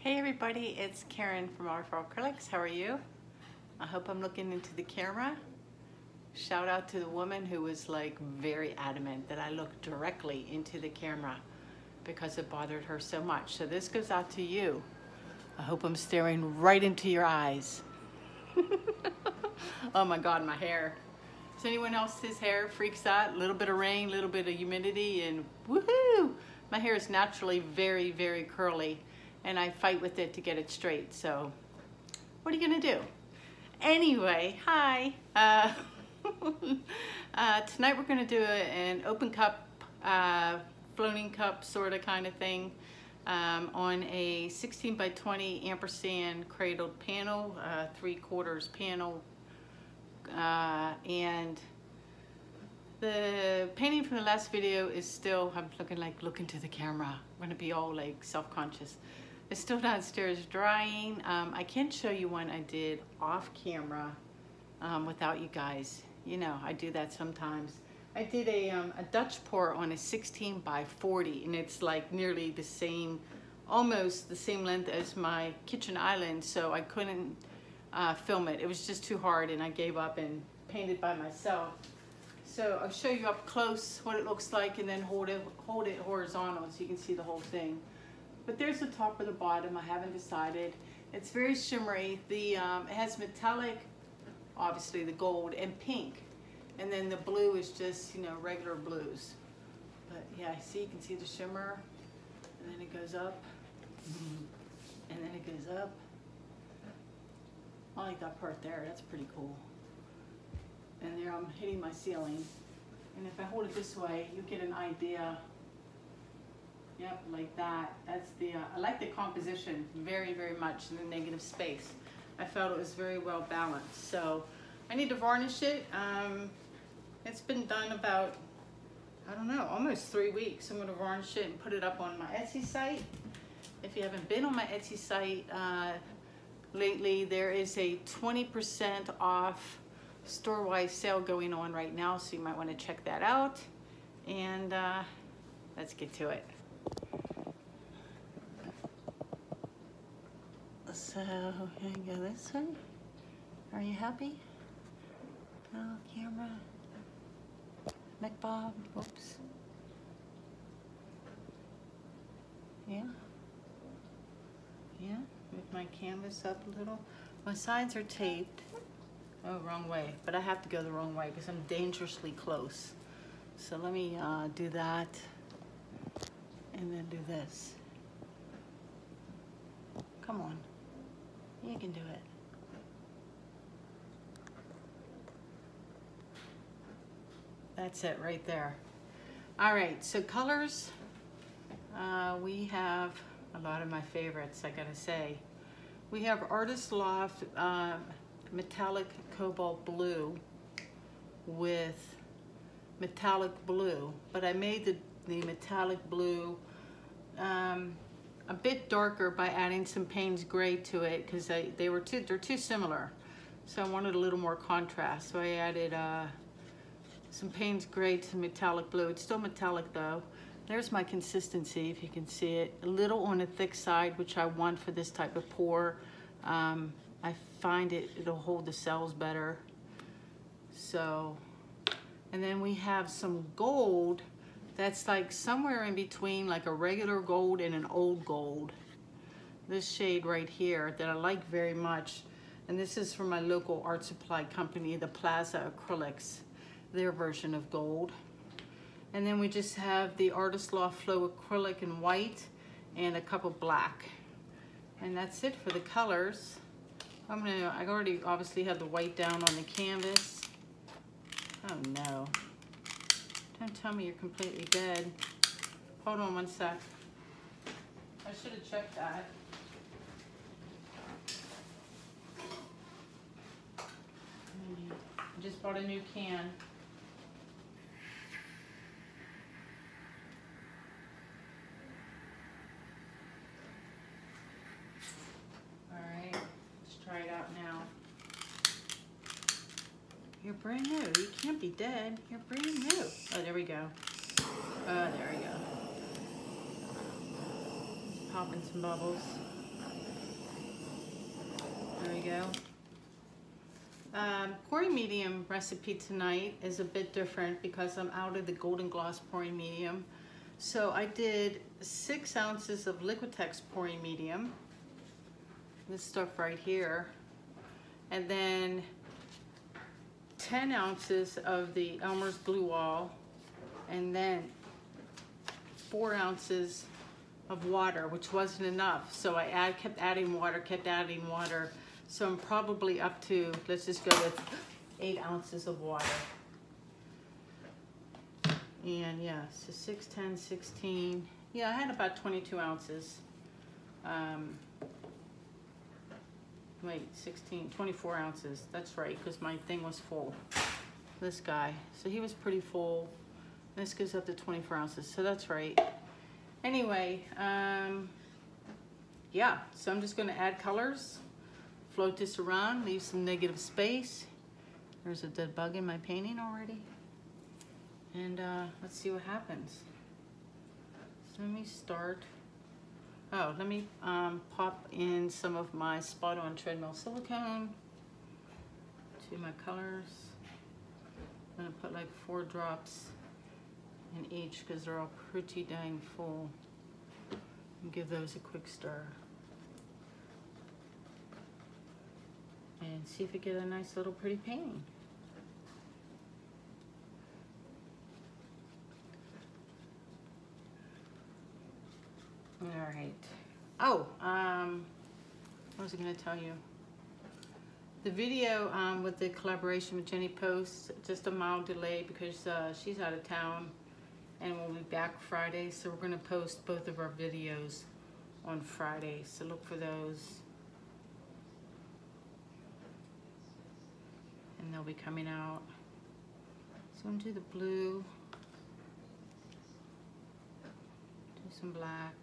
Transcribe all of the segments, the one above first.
Hey everybody, it's Karen from Acrylics. How are you? I hope I'm looking into the camera. Shout out to the woman who was like very adamant that I look directly into the camera because it bothered her so much. So this goes out to you. I hope I'm staring right into your eyes. Oh my God, my hair. Does anyone else's hair freaks out? A little bit of rain, a little bit of humidity, and woohoo! My hair is naturally very, very curly, and I fight with it to get it straight. So what are you gonna do? Anyway, hi. Tonight we're gonna do an open cup, floating cup sort of kind of thing on a 16 by 20 ampersand cradled panel, 3/4 panel. And the painting from the last video is still, I'm looking like, look into the camera. I'm gonna be all like self-conscious. It's still downstairs drying. I can show you one I did off camera without you guys. You know, I do that sometimes. I did a Dutch pour on a 16 by 40, and it's like nearly the same, almost the same length as my kitchen island, so I couldn't film it. It was just too hard, and I gave up and painted by myself. So I'll show you up close what it looks like, and then hold it horizontal so you can see the whole thing. But there's the top or the bottom. I haven't decided. It's very shimmery. It has metallic, obviously the gold, and pink, and then the blue is just, you know, regular blues. But yeah, see, you can see the shimmer, and then it goes up, and then it goes up. I like that part there. That's pretty cool. And there I'm hitting my ceiling. And if I hold it this way, you get an idea. Yep, like that. That's the, I like the composition very, very much in the negative space. I felt it was very well balanced. So I need to varnish it. It's been done about, I don't know, almost 3 weeks. I'm gonna varnish it and put it up on my Etsy site. If you haven't been on my Etsy site lately, there is a 20% off store-wide sale going on right now, so you might want to check that out. And let's get to it. So here you go this way. Are you happy? Oh, camera. McBob. Whoops. Yeah. Yeah. Move my canvas up a little. My sides are taped. Oh, wrong way. But I have to go the wrong way because I'm dangerously close. So let me do that and then do this. Come on. You can do it. That's it right there. All right, so colors. We have a lot of my favorites, I gotta say. We have Artist Loft metallic cobalt blue with metallic blue, but I made the metallic blue a bit darker by adding some Payne's gray to it because they're too similar. So I wanted a little more contrast, so I added some Payne's gray to metallic blue. It's still metallic though. There's my consistency, if you can see it. A little on the thick side, which I want for this type of pour. I find it'll hold the cells better. So, and then we have some gold that's like somewhere in between like a regular gold and an old gold. This shade right here that I like very much. And this is from my local art supply company, the Plaza Acrylics, their version of gold. And then we just have the Artist Loft Flow Acrylic in white and a cup of black. And that's it for the colors. I already obviously have the white down on the canvas. Oh no. Don't tell me you're completely dead. Hold on one sec. I should have checked that. I just bought a new can. Try it out now. You're brand new. You can't be dead. You're brand new. Oh, there we go. Oh, there we go. Just popping some bubbles. There we go. Pouring medium recipe tonight is a bit different because I'm out of the golden gloss pouring medium. So I did 6 ounces of Liquitex pouring medium, this stuff right here, and then 10 ounces of the Elmer's Glue Wall, and then 4 ounces of water, which wasn't enough. So I kept adding water. So I'm probably up to, let's just go with 8 ounces of water. And yeah, so 6, 10, 16. Yeah, I had about 22 ounces. Wait, 16, 24 ounces. That's right, because my thing was full. This guy. So he was pretty full. This goes up to 24 ounces, so that's right. Anyway, yeah, so I'm just gonna add colors, float this around, leave some negative space. There's a dead bug in my painting already. And let's see what happens. So let me start. Oh, let me pop in some of my Spot On Treadmill silicone to my colors. I'm gonna put like 4 drops in each because they're all pretty dang full. And give those a quick stir. And see if we get a nice little pretty painting. All right. Oh, what was I gonna tell you? The video with the collaboration with Jenny Post, just a mild delay because she's out of town and we'll be back Friday. So we're gonna post both of our videos on Friday. So look for those. And they'll be coming out. So I'm gonna do the blue, do some black,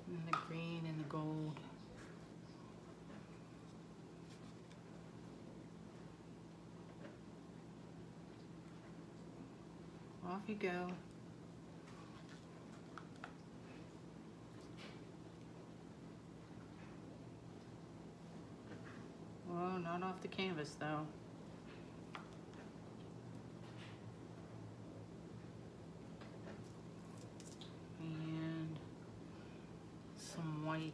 and the green and the gold. Off you go. Oh, not off the canvas though. And some white.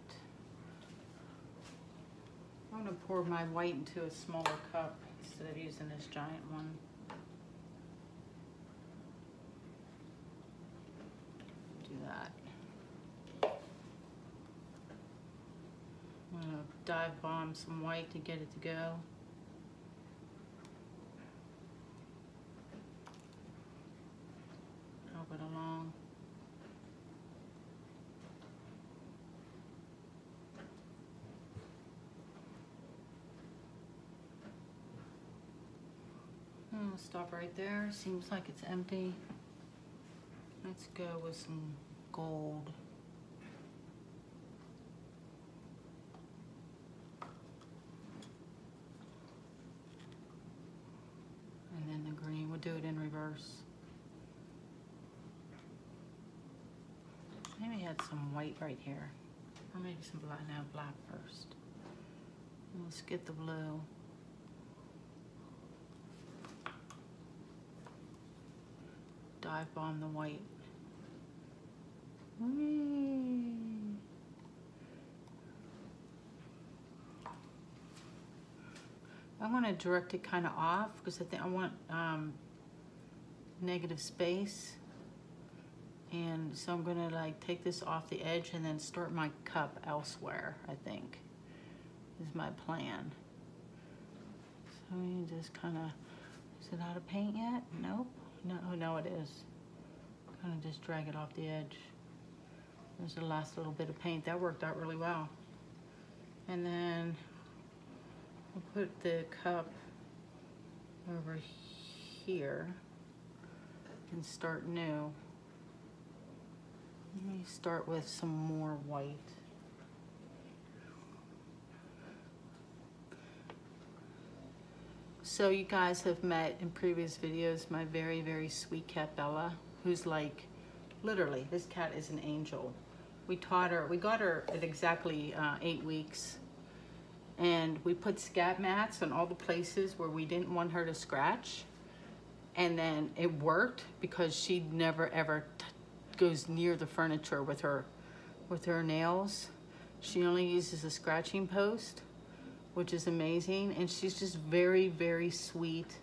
I'm gonna pour my white into a smaller cup instead of using this giant one. Do that. I'm gonna dive bomb some white to get it to go. Help it along. I'll stop right there. Seems like it's empty. Let's go with some gold. And then the green. We'll do it in reverse. Maybe add some white right here. Or maybe some black. Now black first. And let's get the blue. Dive bomb the white. Whee. I want to direct it kind of off because I think I want negative space, and so I'm gonna like take this off the edge and then start my cup elsewhere. I think is my plan. So you just kind of, is it out of paint yet? Nope. No, it is. Kind of just drag it off the edge. There's the last little bit of paint. That worked out really well. And then we'll put the cup over here and start new. Let me start with some more white. So you guys have met in previous videos my very, very sweet cat Bella, who's like, literally, this cat is an angel. we got her at exactly 8 weeks. And we put scat mats on all the places where we didn't want her to scratch. And then it worked because she never ever goes near the furniture with her nails. She only uses a scratching post, which is amazing. And she's just very, very sweet.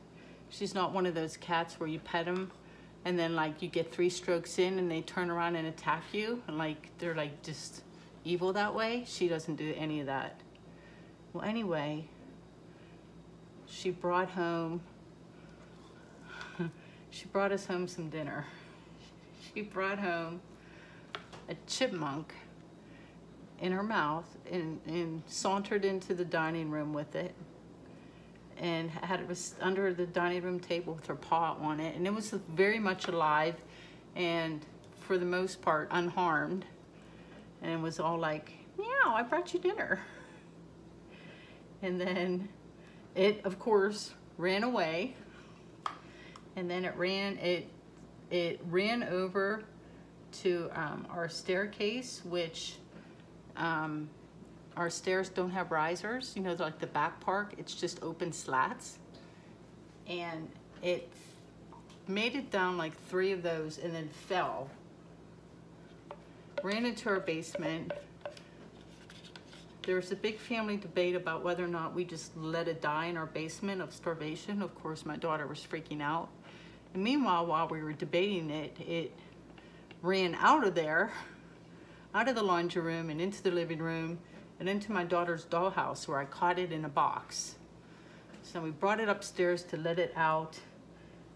She's not one of those cats where you pet them and then like you get 3 strokes in and they turn around and attack you. And like they're like just evil that way. She doesn't do any of that. Well, anyway, she brought us home some dinner. She brought home a chipmunk in her mouth and sauntered into the dining room with it and it was under the dining room table with her paw on it. And it was very much alive and for the most part unharmed. And it was all like, meow, I brought you dinner. And then it, of course, ran away. And then it ran over to our staircase, which our stairs don't have risers. You know, like the back park, it's just open slats. And it made it down like 3 of those and then fell. Ran into our basement. There was a big family debate about whether or not we just let it die in our basement of starvation. Of course, my daughter was freaking out. And meanwhile, while we were debating it, it ran out of there, out of the laundry room and into the living room and into my daughter's dollhouse where I caught it in a box. So we brought it upstairs to let it out.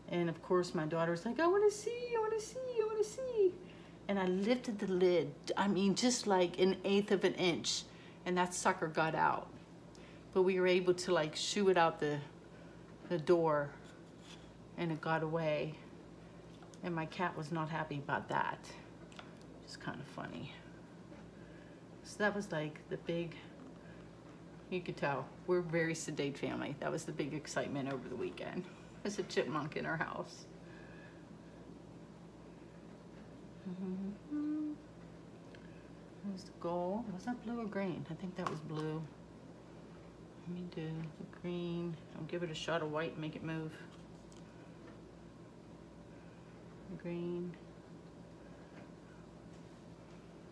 And of course, my daughter's like, I want to see, I want to see, I want to see. And I lifted the lid, I mean, just like 1/8 of an inch. And that sucker got out. But we were able to like shoo it out the door and it got away. And my cat was not happy about that. It's kind of funny. So that was like the big, you could tell, we're a very sedate family. That was the big excitement over the weekend. There's a chipmunk in our house. There's the gold. Was that blue or green? I think that was blue. Let me do the green. I'll give it a shot of white and make it move. Green.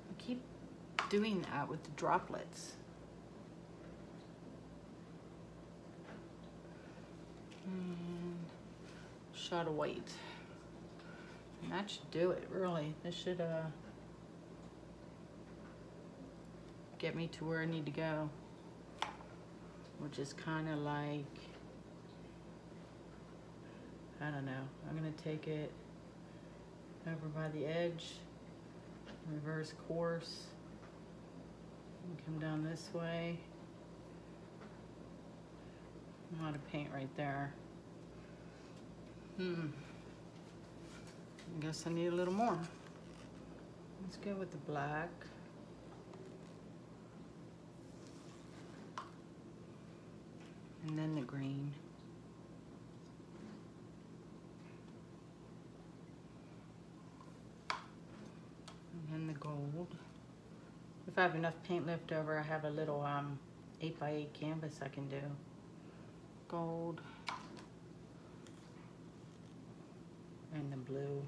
I keep doing that with the droplets. And shot of white. And that should do it, really. This should get me to where I need to go, which is kind of like, I don't know. I'm gonna take it over by the edge, reverse course, and come down this way. A lot of paint right there. I guess I need a little more. Let's go with the black. And then the green. And then the gold. If I have enough paint left over, I have a little 8x8 canvas I can do. Gold. And the blue.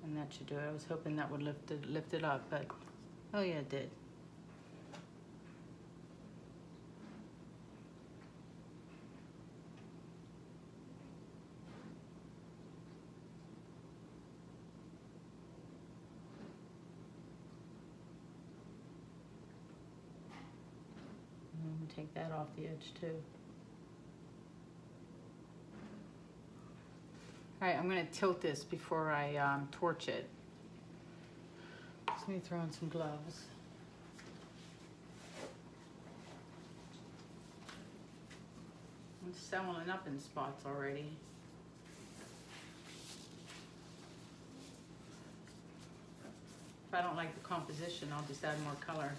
And that should do it. I was hoping that would lift it up, but oh yeah, it did. Take that off the edge too. All right, I'm gonna tilt this before I torch it. Let me throw on some gloves. I'm settling up in spots already. If I don't like the composition, I'll just add more color.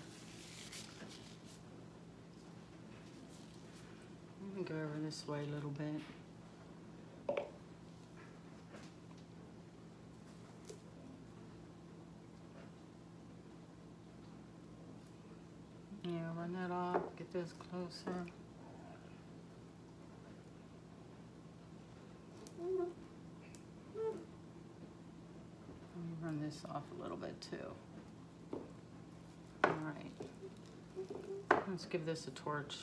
I'm gonna go over this way a little bit. run that off, get this closer. Let me run this off a little bit too. All right, let's give this a torch.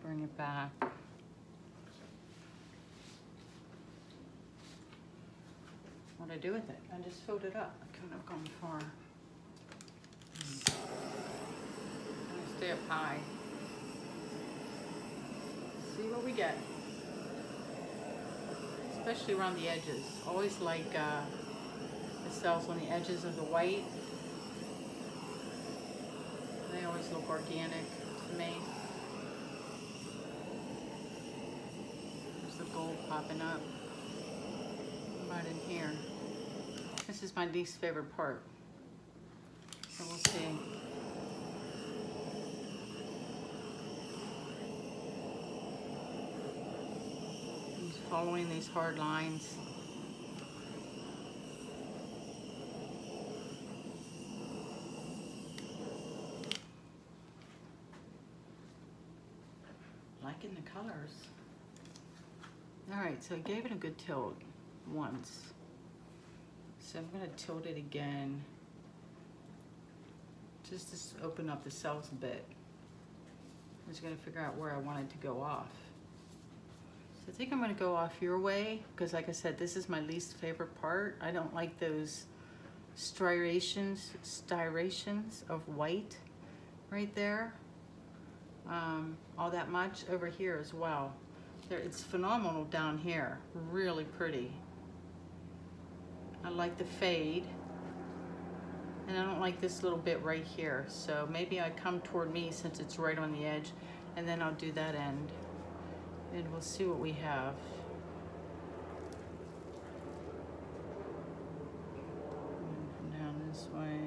Bring it back. What'd I do with it? I just filled it up. I couldn't have gone far. I'm gonna stay up high. See what we get. Especially around the edges. Always like the cells on the edges of the white. They always look organic to me. There's the gold popping up right in here. This is my least favorite part. So we'll see. He's following these hard lines. Liking the colors. All right, so I gave it a good tilt once. So I'm going to tilt it again just to open up the cells a bit. I'm just going to figure out where I want it to go off. So I think I'm going to go off your way because, like I said, this is my least favorite part. I don't like those striations of white right there all that much. Over here as well. It's phenomenal down here, really pretty. I like the fade, and I don't like this little bit right here. So maybe I come toward me since it's right on the edge, and then I'll do that end, and we'll see what we have. Come down this way.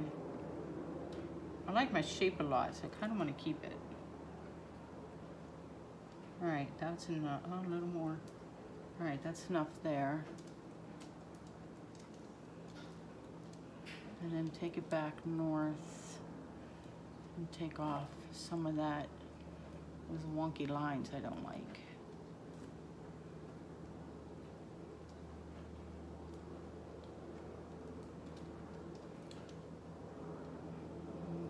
I like my shape a lot, so I kind of want to keep it. All right, that's enough. Oh, a little more. All right, that's enough there. And then take it back north and take off some of that, those wonky lines I don't like.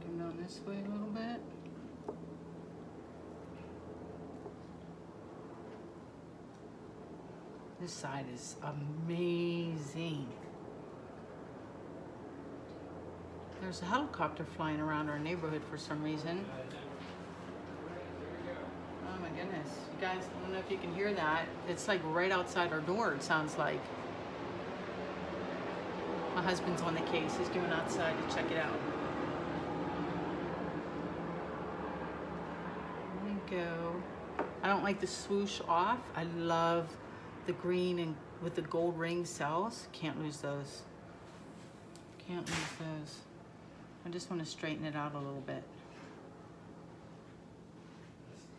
Come down this way a little bit. This side is amazing. There's a helicopter flying around our neighborhood for some reason. Oh my goodness. You guys, I don't know if you can hear that. It's like right outside our door, it sounds like. My husband's on the case. He's going outside to check it out. There we go. I don't like the swoosh off. I love the green and with the gold ring cells. Can't lose those. Can't lose those. I just want to straighten it out a little bit.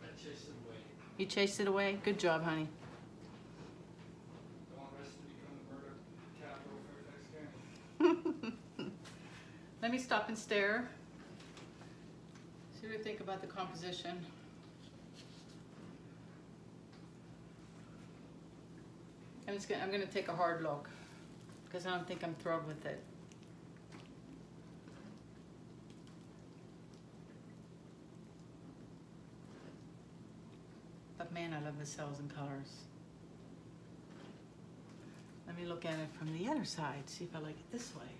I chased it away. You chased it away? Good job, honey. Don't want us to become the murder capital for Fairfax County. Let me stop and stare. See what I think about the composition. I'm gonna take a hard look because I don't think I'm thrilled with it. But man, I love the cells and colors. Let me look at it from the other side, see if I like it this way.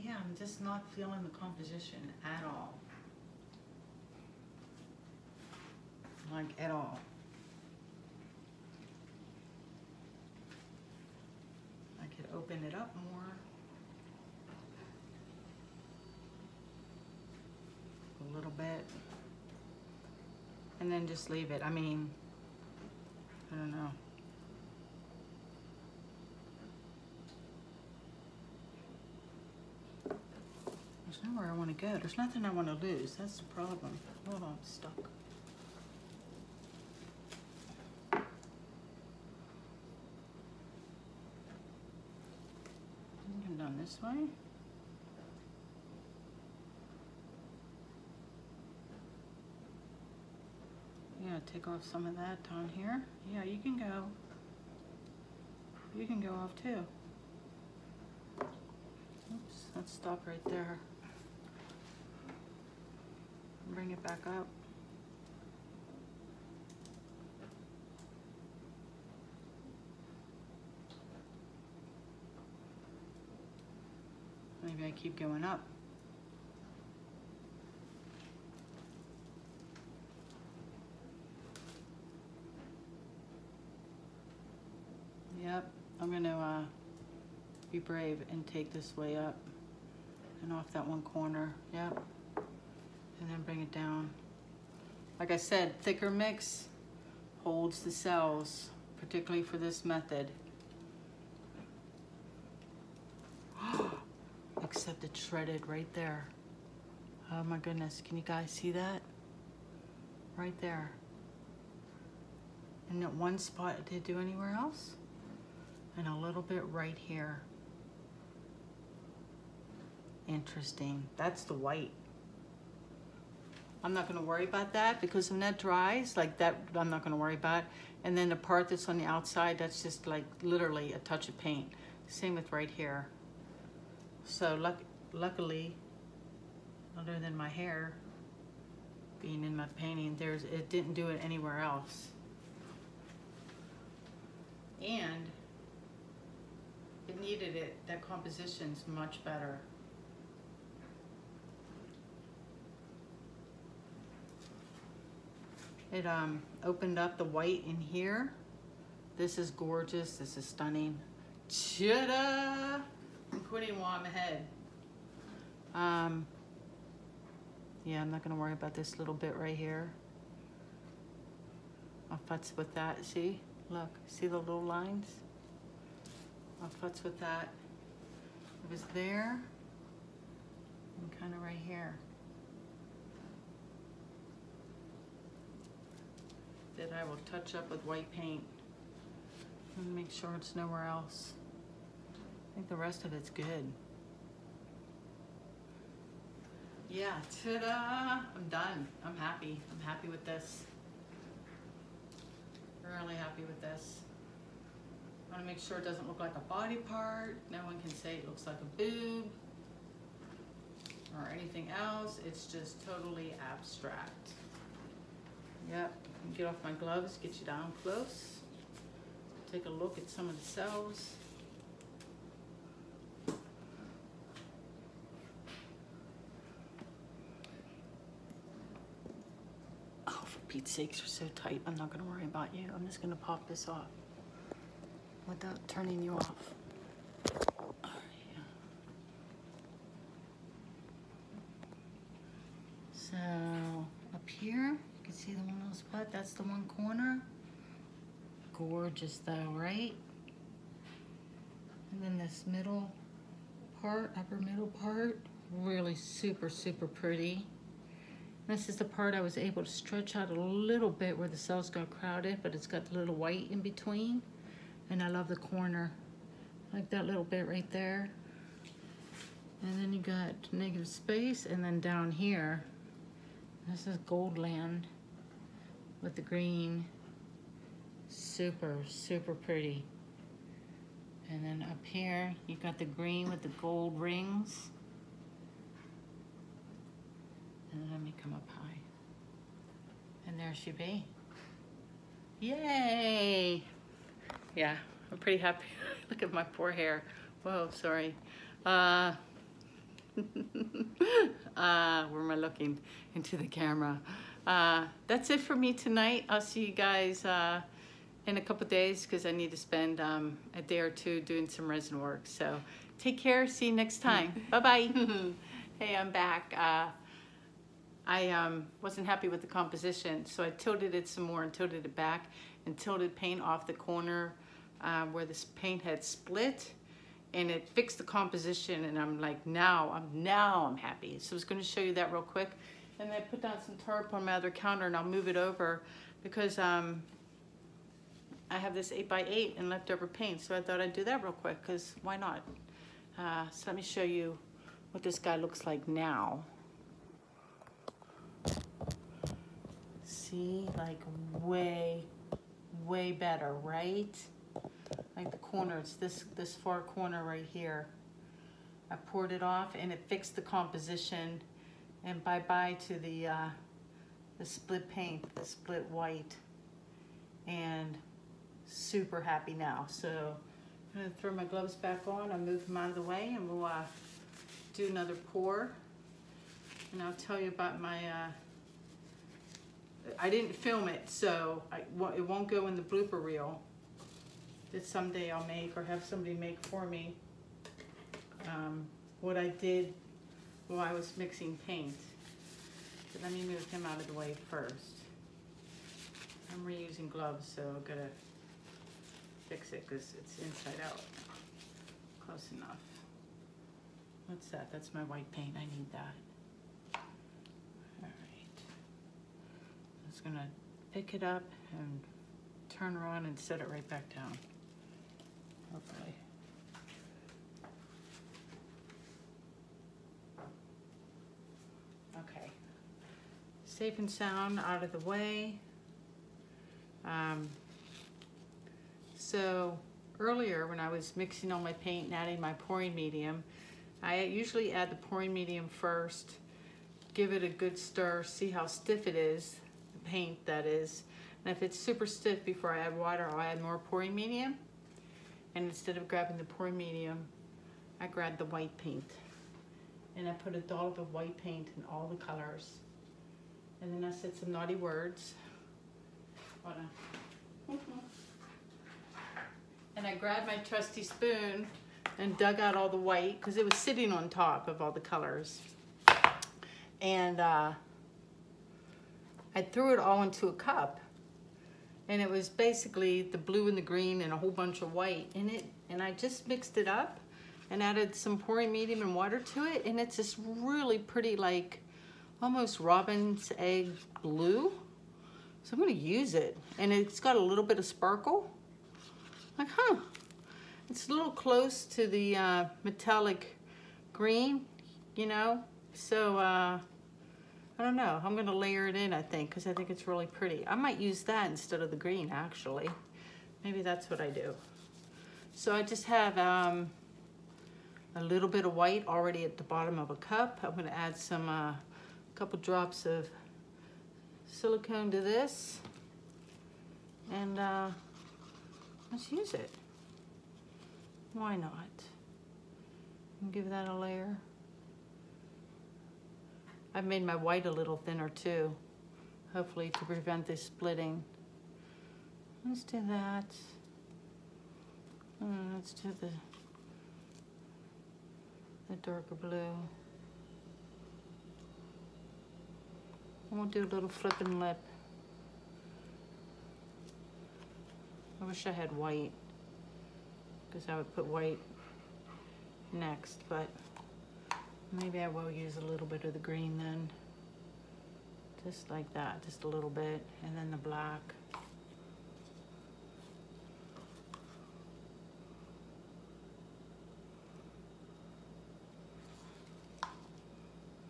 Yeah, I'm just not feeling the composition at all. Like, at all. I could open it up more. A little bit. And then just leave it. I mean, I don't know. There's nowhere I want to go. There's nothing I want to lose. That's the problem. Hold on, I'm stuck. this way. Yeah, take off some of that down here. Yeah, you can go. You can go off too. Oops, let's stop right there. Bring it back up. Maybe I keep going up. Yep, I'm gonna be brave and take this way up and off that one corner. Yep, and then bring it down. Like I said, thicker mix holds the cells, particularly for this method. Except it's shredded right there. Oh my goodness, can you guys see that? Right there. And that one spot it did do anywhere else? And a little bit right here. Interesting, that's the white. I'm not gonna worry about that because when that dries, like that, I'm not gonna worry about. And then the part that's on the outside, that's just like literally a touch of paint. Same with right here. So luckily, other than my hair being in my painting, it didn't do it anywhere else. And it needed it, that composition's much better. It opened up the white in here. This is gorgeous, this is stunning. Ta-da! I'm quitting while I'm ahead. Yeah, I'm not gonna worry about this little bit right here. I'll futz with that, see? Look, see the little lines? I'll futz with that. It was there, and kinda right here. That I will touch up with white paint and make sure it's nowhere else. I think the rest of it's good. Yeah, ta-da! I'm done. I'm happy. I'm happy with this. Really happy with this. I want to make sure it doesn't look like a body part. No one can say it looks like a boob or anything else. It's just totally abstract. Yep. Get off my gloves, get you down close. Take a look at some of the cells. Oh, for Pete's sakes, you're so tight. I'm not gonna worry about you. I'm just gonna pop this off without turning you off. All right. So up here, you can see the one little spot. That's the one corner. Gorgeous though, right? And then this middle part, upper middle part, really super, super pretty. This is the part I was able to stretch out a little bit where the cells got crowded, but it's got a little white in between. And I love the corner, like that little bit right there. And then you got negative space, and then down here, this is Goldland with the green. Super, super pretty. And then up here, you got the green with the gold rings. And let me come up high. And there she be. Yay! Yeah, I'm pretty happy. Look at my poor hair. Whoa, sorry. Where am I looking? Into the camera. That's it for me tonight. I'll see you guys in a couple days because I need to spend a day or two doing some resin work. So take care. See you next time. Bye-bye. Hey, I'm back. I wasn't happy with the composition, so I tilted it some more and tilted it back and tilted paint off the corner where this paint had split, and it fixed the composition, and I'm like, now I'm happy. So I was going to show you that real quick. And then I put down some tarp on my other counter, and I'll move it over because I have this 8x8 and leftover paint, so I thought I'd do that real quick because why not? So let me show you what this guy looks like now. See, like way better, right? Like the corner, it's this far corner right here. I poured it off and it fixed the composition, and bye-bye to the split paint, the split white, and super happy now. So I'm gonna throw my gloves back on, I'll move them out of the way, and we'll do another pour. And I'll tell you about my, I didn't film it, so it won't go in the blooper reel that someday I'll make or have somebody make for me. What I did while I was mixing paint. So let me move him out of the way first. I'm reusing gloves, so I'm gonna fix it because it's inside out. Close enough. What's that? That's my white paint. I need that. All right. I'm just gonna pick it up and turn her on and set it right back down. Hopefully. Okay. Safe and sound out of the way. So earlier when I was mixing all my paint and adding my pouring medium, I usually add the pouring medium first, give it a good stir, see how stiff it is, the paint that is. And if it's super stiff before I add water, I'll add more pouring medium. And instead of grabbing the pouring medium, I grab the white paint. And I put a dollop of white paint in all the colors. And then I said some naughty words. And I grabbed my trusty spoon and dug out all the white because it was sitting on top of all the colors. And I threw it all into a cup. And it was basically the blue and the green and a whole bunch of white in it. And I just mixed it up and added some pouring medium and water to it. And it's this really pretty, like almost robin's egg blue. So I'm gonna use it. And it's got a little bit of sparkle. Like, huh, it's a little close to the metallic green, you know? So, I don't know, I'm gonna layer it in, I think, because I think it's really pretty. I might use that instead of the green, actually. Maybe that's what I do. So I just have a little bit of white already at the bottom of a cup. I'm gonna add some, couple drops of silicone to this. And let's use it. Why not? And give that a layer. I've made my white a little thinner too, hopefully to prevent this splitting. Let's do that. Let's do the darker blue. And we'll do a little flipping lip. I wish I had white, because I would put white next, but maybe I will use a little bit of the green then. Just like that, just a little bit, and then the black.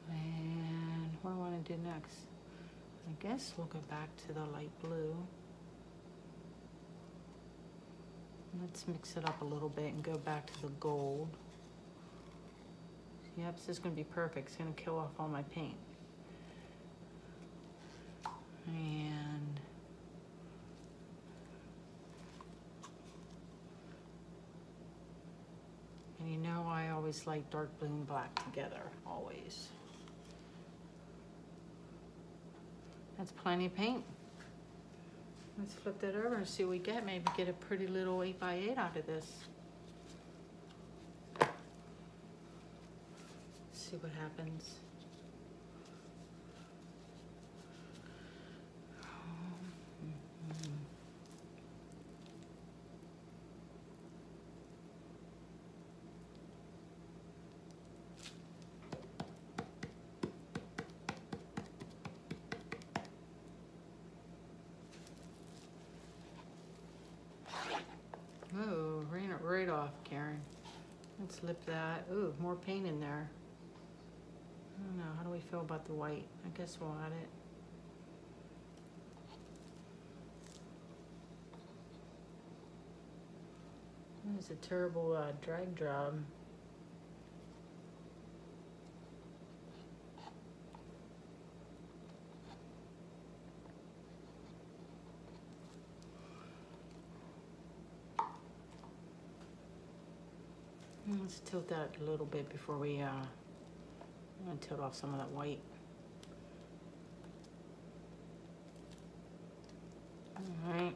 And what do I want to do next? I guess we'll go back to the light blue. Let's mix it up a little bit and go back to the gold. Yep, this is going to be perfect. It's going to kill off all my paint. And you know I always like dark blue and black together, always. That's plenty of paint. Let's flip that over and see what we get. Maybe get a pretty little 8x8 out of this. See what happens. Oh, ran it right off, Karen. Let's lip that. Ooh, more paint in there. I don't know, how do we feel about the white? I guess we'll add it. That was a terrible drag job. Let's tilt that a little bit before we, I'm gonna tilt off some of that white. All right,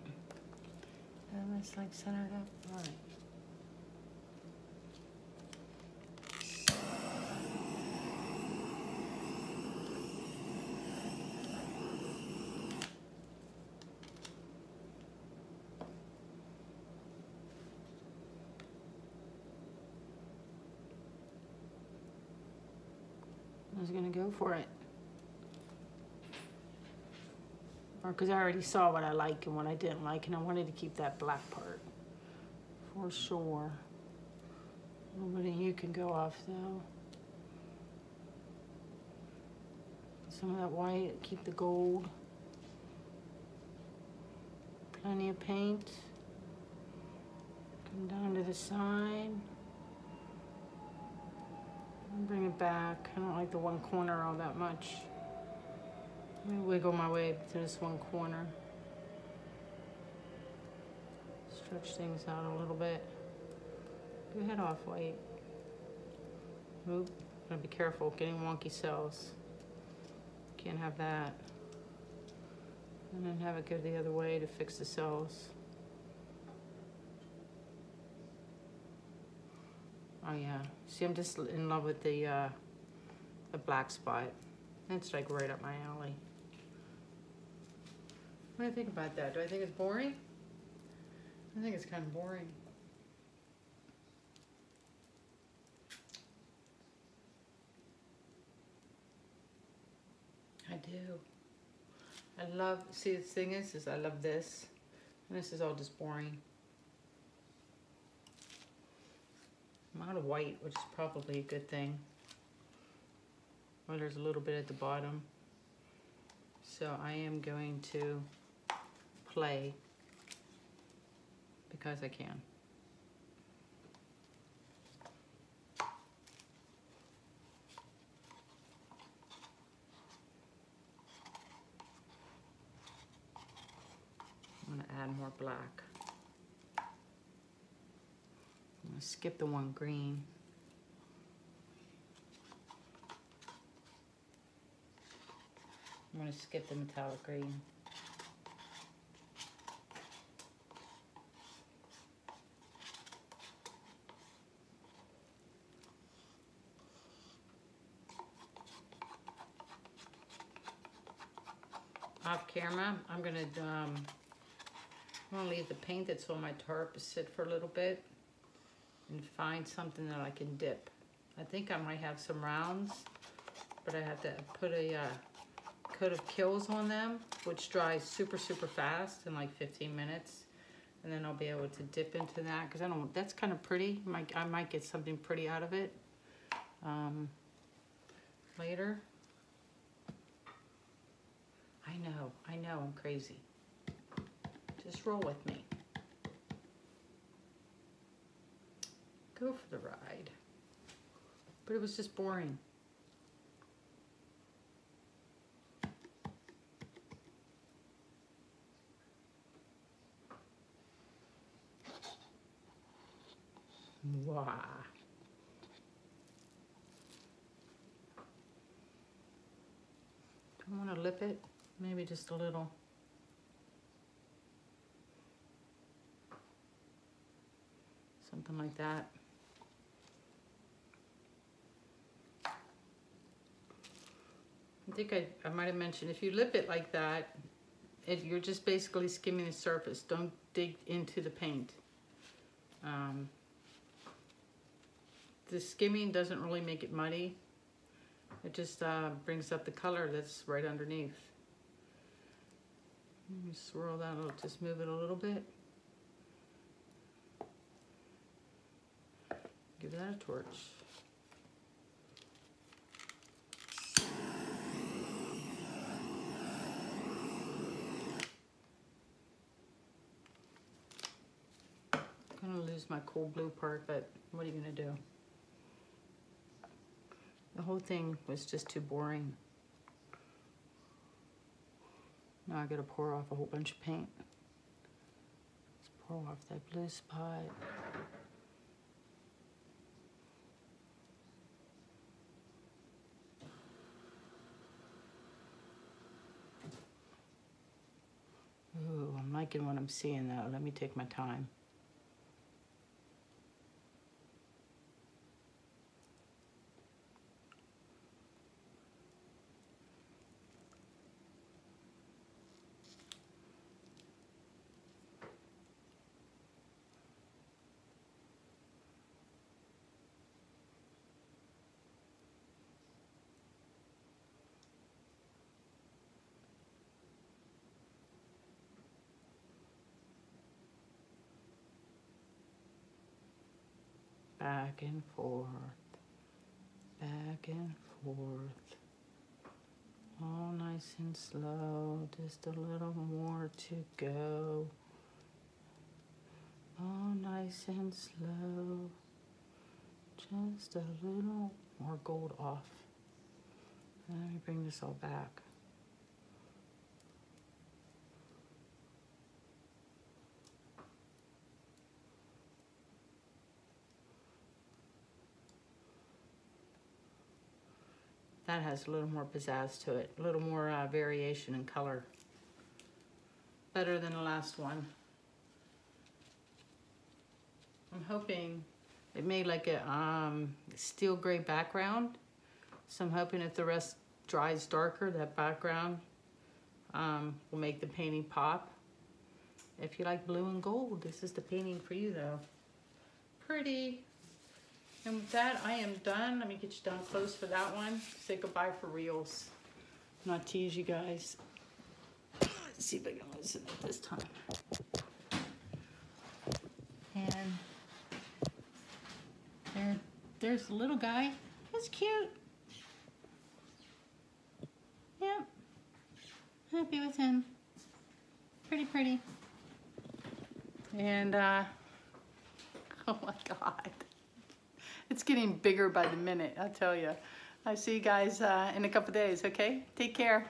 and it's like centered up, all right. I was gonna go for it. Or because I already saw what I like and what I didn't like, and I wanted to keep that black part for sure. A little bit of you can go off though. Some of that white, keep the gold. Plenty of paint. Come down to the side. Bring it back. I don't like the one corner all that much. Let me wiggle my way to this one corner. Stretch things out a little bit. Go ahead, off white. Oop, gotta be careful, getting wonky cells. Can't have that. And then have it go the other way to fix the cells. Oh yeah, see, I'm just in love with the black spot. It's like right up my alley. What do I think about that? Do I think it's boring? I think it's kind of boring. I do. I love, see, the thing is I love this. And this is all just boring. I'm out of white, which is probably a good thing. Well, there's a little bit at the bottom. So I am going to play because I can. I'm gonna add more black. I'm gonna skip the one green. I'm gonna skip the metallic green. Off camera, I'm gonna leave the paint that's on my tarp sit for a little bit and find something that I can dip. I think I might have some rounds, but I have to put a coat of Kills on them, which dries super fast in like 15 minutes. And then I'll be able to dip into that because that's kind of pretty. I might get something pretty out of it later. I know, I'm crazy. Just roll with me. Go for the ride. But it was just boring. Wow. Do I want to lip it? Maybe just a little. Something like that. I think I might have mentioned, if you lip it like that, you're just basically skimming the surface. Don't dig into the paint. The skimming doesn't really make it muddy. It just brings up the color that's right underneath. Let me swirl that, just move it a little bit. Give that a torch. I'm gonna lose my cold blue part, but what are you gonna do? The whole thing was just too boring. Now I gotta pour off a whole bunch of paint. Let's pour off that blue spot. Ooh, I'm liking what I'm seeing though. Let me take my time. Back and forth, back and forth. All nice and slow, just a little more to go. All nice and slow, just a little more gold off. Let me bring this all back. That has a little more pizzazz to it, a little more variation in color. Better than the last one. I'm hoping it made like a steel gray background. So I'm hoping if the rest dries darker, that background will make the painting pop. If you like blue and gold, this is the painting for you though. Pretty. And with that, I am done. Let me get you down close for that one. Say goodbye for reals. Not tease you guys. Let's see if I can listen it this time. And there's the little guy. That's cute. Yep. Happy with him. Pretty, pretty. And, oh my God. It's getting bigger by the minute, I'll tell you. I'll see you guys in a couple days, okay? Take care.